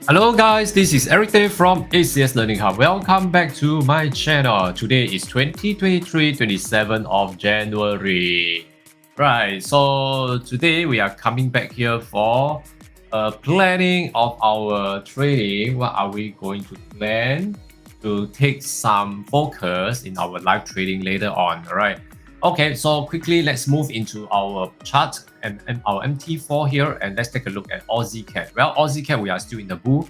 Hello guys, this is Eric Day from ACS Learning Hub. Welcome back to my channel. Today is 27th of January. Right, so today we are coming back here for planning of our trading. What are we going to plan to take some focus in our live trading later on? All right. Okay, so quickly let's move into our chart and our MT4 here, and let's take a look at Aussie CAD. Well, Aussie CAD, we are still in the bull,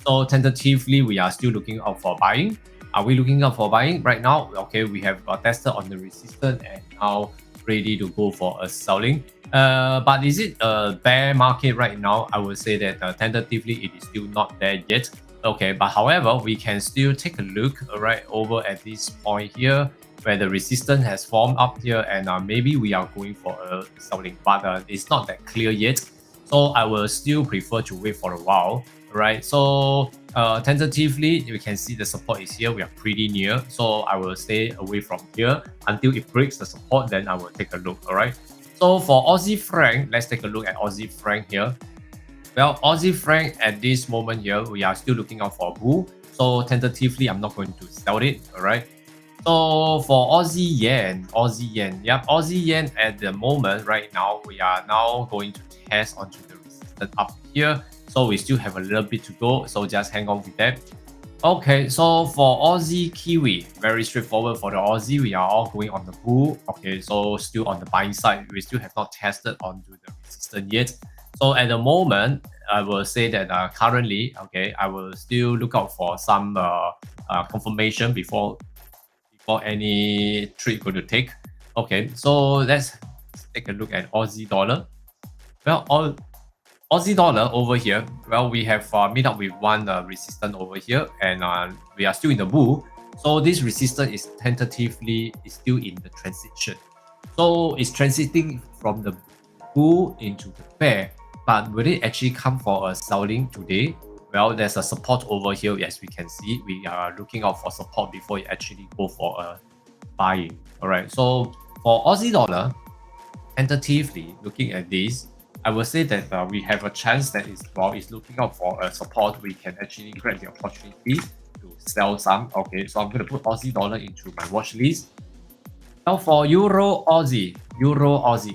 so tentatively we are still looking out for buying. Are we looking out for buying right now? Okay, we have tested on the resistance and now ready to go for a selling. But is it a bear market right now? I would say that tentatively it is still not there yet. Okay, but however, we can still take a look right over at this point here, where the resistance has formed up here, and maybe we are going for a selling, but it's not that clear yet. So I will still prefer to wait for a while, right? So tentatively, you can see the support is here. We are pretty near, so I will stay away from here until it breaks the support. Then I will take a look. All right. So for Aussie franc, let's take a look at Aussie franc here. Well, Aussie franc at this moment here, we are still looking out for a bull. So tentatively, I'm not going to sell it. All right. So for Aussie yen, yep, Aussie yen at the moment right now, we are now going to test onto the resistance up here. So we still have a little bit to go. So just hang on with that. Okay, so for Aussie Kiwi, very straightforward for the Aussie. We are all going on the bull. Okay, so still on the buying side. We still have not tested onto the resistance yet. So at the moment, I will say that currently, okay, I will still look out for some confirmation before any trade going to take. Okay, so let's let's take a look at Aussie dollar. Well, Aussie dollar over here, well, we have meet up with one resistance over here, and we are still in the bull. So this resistance is tentatively still in the transition. So it's transiting from the bull into the bear, but will it actually come for a selling today? Well, there's a support over here, as we can see. We are looking out for support before it actually go for a buying. All right. So for Aussie dollar, tentatively looking at this, I will say that we have a chance that while it's looking out for a support, we can actually grab the opportunity to sell some. Okay, so I'm going to put Aussie dollar into my watch list. Now for Euro Aussie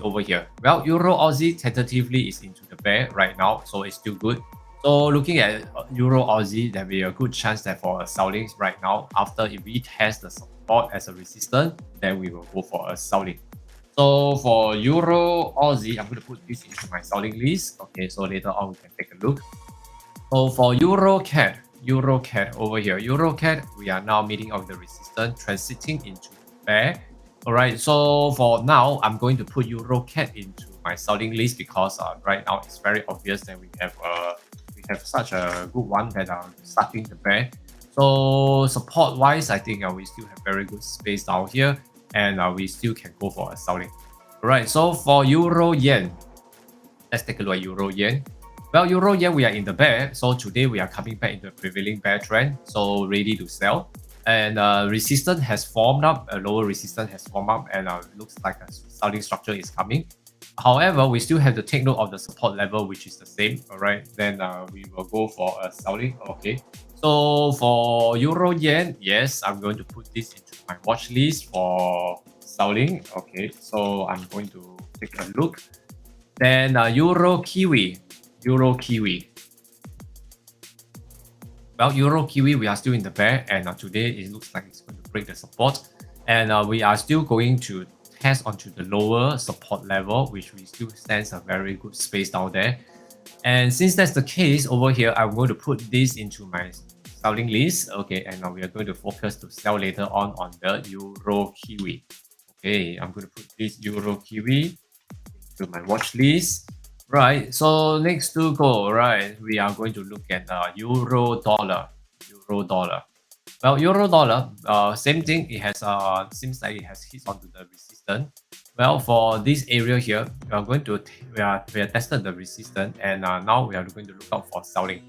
over here. Well, Euro Aussie tentatively is into the bear right now, so it's still good. So looking at Euro Aussie, there will be a good chance that for a selling right now, after if we test the support as a resistance, then we will go for a selling. So for Euro Aussie, I'm going to put this into my selling list. Okay, so later on we can take a look. So for Euro CAD over here, Euro CAD, we are now meeting of the resistance, transiting into bear. All right, so for now, I'm going to put Euro CAD into my selling list because right now it's very obvious that we have such a good one that are starting the bear. So support wise, I think we still have very good space down here, and we still can go for a selling. All right, so for Euro Yen, let's take a look at Euro Yen. Well, Euro Yen, we are in the bear, so today we are coming back into a prevailing bear trend, so ready to sell. And resistance has formed up, a lower resistance has formed up, and looks like a selling structure is coming. However, we still have to take note of the support level, which is the same. All right, then we will go for a selling. Okay, so for Euro Yen, yes, I'm going to put this into my watch list for selling. Okay, so I'm going to take a look. Then Euro Kiwi. Well, Euro Kiwi, we are still in the bear, and today it looks like it's going to break the support, and we are still going to test onto the lower support level, which we still sense a very good space down there. And since that's the case over here, I'm going to put this into my selling list. Okay, and now we are going to focus to sell later on the Euro Kiwi. Okay, I'm going to put this Euro Kiwi into my watch list. Right, so next to go, right, we are going to look at Euro dollar. Well, Euro dollar, same thing. It has seems like it has hit onto the resistance. Well, for this area here, we are going to we are tested the resistance, and now we are going to look out for selling.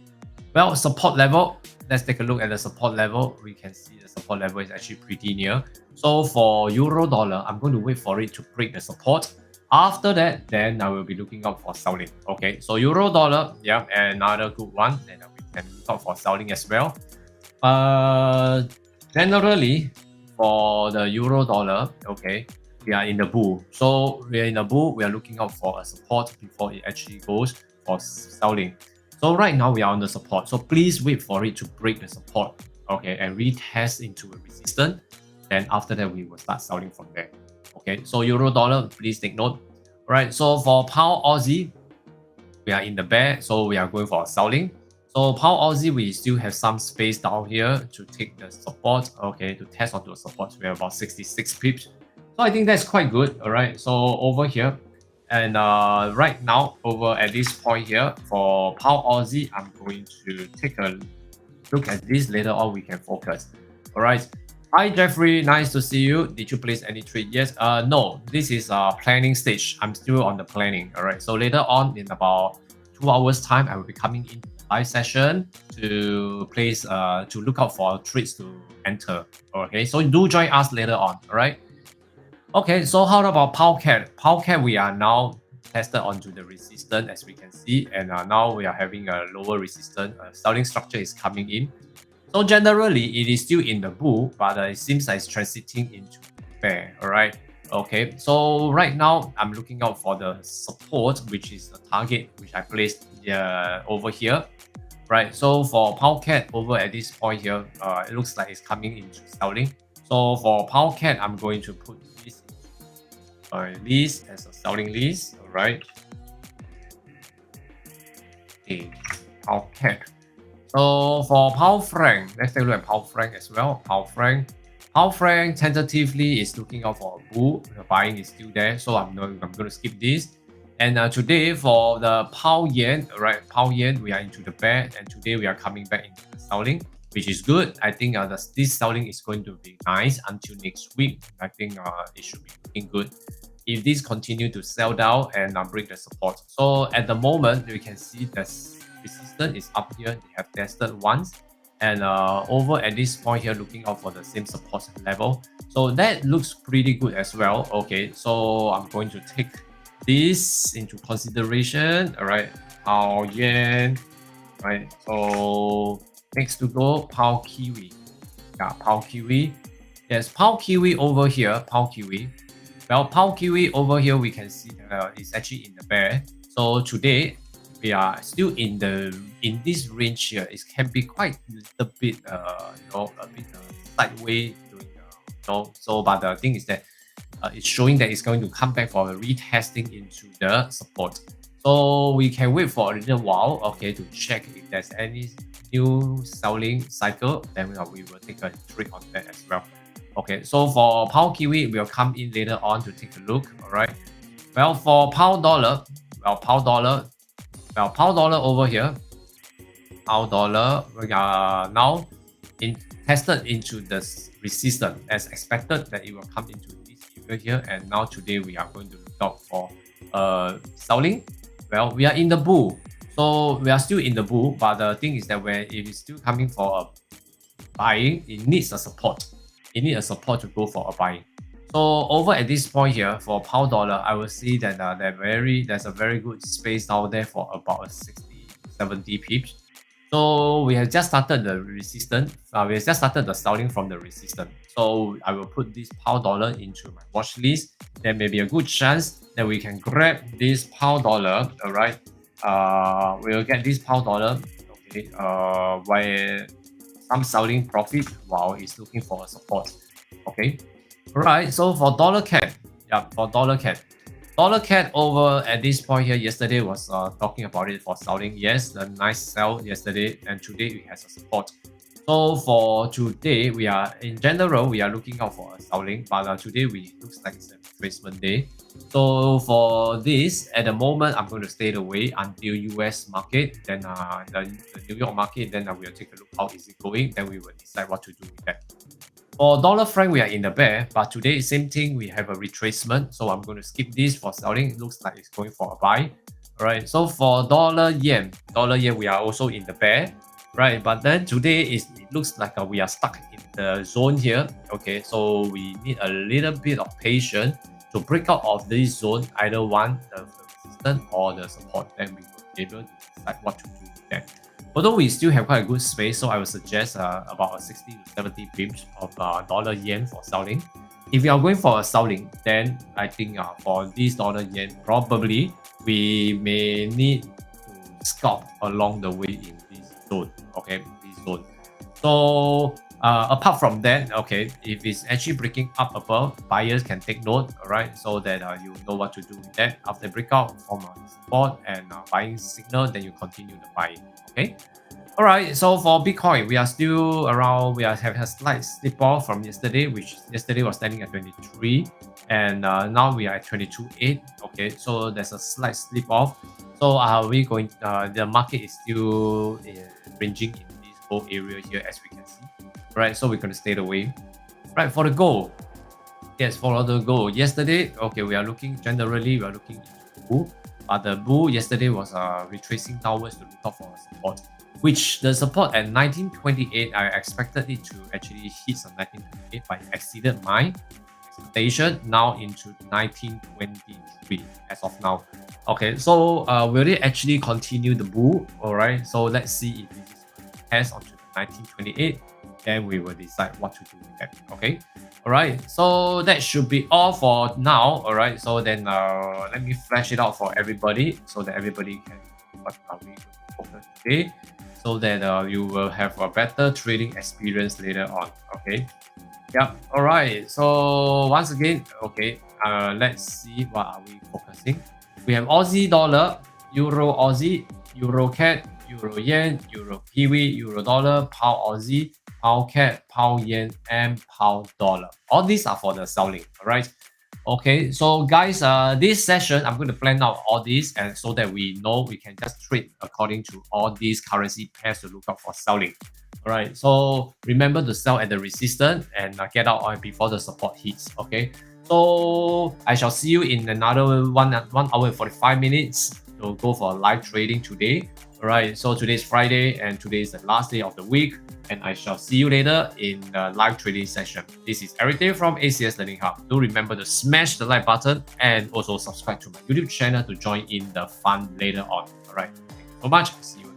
Well, support level. Let's take a look at the support level. We can see the support level is actually pretty near. So for Euro dollar, I'm going to wait for it to break the support. After that, then I will be looking out for selling. Okay, so Euro dollar, yeah, another good one, and we can look out for selling as well. Generally, for the Euro dollar, okay, we are in the bull. So we are in the bull, we are looking out for a support before it actually goes for selling. So right now we are on the support. So please wait for it to break the support, okay, and retest into a resistance. Then after that, we will start selling from there. Okay, so Euro dollar, please take note. All right, so for pound Aussie, we are in the bear, so we are going for selling. So pound Aussie, we still have some space down here to take the support. Okay, to test onto the support, we have about 66 pips. So I think that's quite good. All right, so over here, and right now over at this point here for pound Aussie, I'm going to take a look at this. Later on, we can focus. All right. Hi Jeffrey, nice to see you. Did you place any trade? Yes. No, this is planning stage. I'm still on the planning. All right. So later on, in about 2 hours time, I will be coming in live session to place to look out for trades to enter. Okay. So do join us later on. All right. Okay. So how about PowCat? PowCat, we are now tested onto the resistance, as we can see, and now we are having a lower resistance. Selling structure is coming in. So generally, it is still in the bull, but it seems like it's transiting into bear. All right. Okay. So right now, I'm looking out for the support, which is the target which I placed over here. Right. So for PowCat over at this point here, it looks like it's coming into selling. So for PowCat, I'm going to put this list as a selling list. All right. Okay. PowCat. So for pound franc, let's take a look at pound franc as well. Pound franc, Pound franc tentatively is looking out for a bull. The buying is still there, so I'm going to skip this. And today for the pound yen, right? Pound yen, we are into the bear, and today we are coming back into the selling, which is good. I think this selling is going to be nice until next week. I think it should be looking good if this continue to sell down and break the support. So at the moment, we can see the resistance is up here. They have tested once, and over at this point here, looking out for the same support level. So that looks pretty good as well. Okay, so I'm going to take this into consideration. All right, pound yen, right? So next to go, pound kiwi. Yeah, pound kiwi. Yes, pound kiwi over here, pound kiwi. Well, pound kiwi over here, we can see it's actually in the bear. So today we are still in this range here. It can be quite a little bit, a bit sideways doing, So, but the thing is that it's showing that it's going to come back for a retesting into the support. So we can wait for a little while, okay, to check if there's any new selling cycle. Then we will take a trick on that as well. Okay, so for pound kiwi, we'll come in later on to take a look. All right. Well, for pound dollar, pound dollar over here, pound dollar, we are now tested into the resistance as expected that it will come into this area here. And now today we are going to look out for selling. Well, we are in the bull, so we are still in the bull. But the thing is that when it is still coming for a buying, it needs a support. It needs a support to go for a buying. So over at this point here for pound dollar, I will see that there's a very good space out there for about 60-70 pips. So we have just started the resistance. We have just started the selling from the resistance. So I will put this pound dollar into my watch list. There may be a good chance that we can grab this pound dollar. All right. We'll get this pound dollar. Okay. Where some selling profit while it's looking for a support. Okay. All right. So for dollar CAD, yeah, for dollar CAD. Dollar CAD over at this point here yesterday was talking about it for selling. Yes, the nice sell yesterday, and today it has a support. So for today, we are in general we are looking out for a selling, but today looks like it's a retracement day. So for this, at the moment, I'm going to stay away until US market, then the New York market. Then we'll take a look how is it going. Then we will decide what to do with that. For dollar franc, we are in the bear, but today, same thing, we have a retracement. So I'm going to skip this for selling. It looks like it's going for a buy. All right. So for dollar yen, we are also in the bear, right? But then today it looks like we are stuck in the zone here. Okay. So we need a little bit of patience to break out of this zone, either one, the resistance or the support. Then we will be able to decide what to do with that. Although we still have quite a good space, so I would suggest about 60 to 70 pips of dollar yen for selling. If you are going for a selling, then I think for this dollar yen, probably we may need to scalp along the way in this zone. Okay, this zone. So apart from that, okay, if it's actually breaking up above, buyers can take note, all right, so that you know what to do with that. After breakout from support and buying signal, then you continue the buying. Okay. All right. So for Bitcoin, we are still around. We have a slight slip off from yesterday, which yesterday was standing at 23, and now we are at 22.8. Okay. So there's a slight slip off. So are we going? The market is still ranging in this whole area here, as we can see. Right. So we're going to stay away. Right. For the gold. Yes. For the gold. Yesterday. Okay. We are looking generally. We are looking into bull. But the bull yesterday was retracing downwards to look out for a support, which the support at 1928, I expected it to actually hit some 1928, but it exceeded my expectation now into 1923 as of now. Okay, so will it actually continue the bull? All right, so let's see if it is pass onto the 1928. Then we will decide what to do with that. Okay. All right. So that should be all for now. All right. So then let me flash it out for everybody so that everybody can what are we focus today, so that you will have a better trading experience later on. Okay. Yeah. All right. So once again, okay. Let's see what are we focusing. We have Aussie dollar, Euro Aussie, Euro CAD, Euro Yen, Euro Kiwi, Euro Dollar, Pound Aussie, pound CAD, pound yen, and pound dollar. All these are for the selling. All right. Okay, so guys, this session I'm going to plan out all these, and so that we know we can just trade according to all these currency pairs to look out for selling. All right, so remember to sell at the resistance and get out before the support hits. Okay, so I shall see you in another 1 hour and 45 minutes to go for live trading today. All right, so today is Friday and today is the last day of the week, and I shall see you later in the live trading session. This is Eric Day from ACS Learning Hub. Do remember to smash the like button and also subscribe to my YouTube channel to join in the fun later on. All right, thank you so much. See you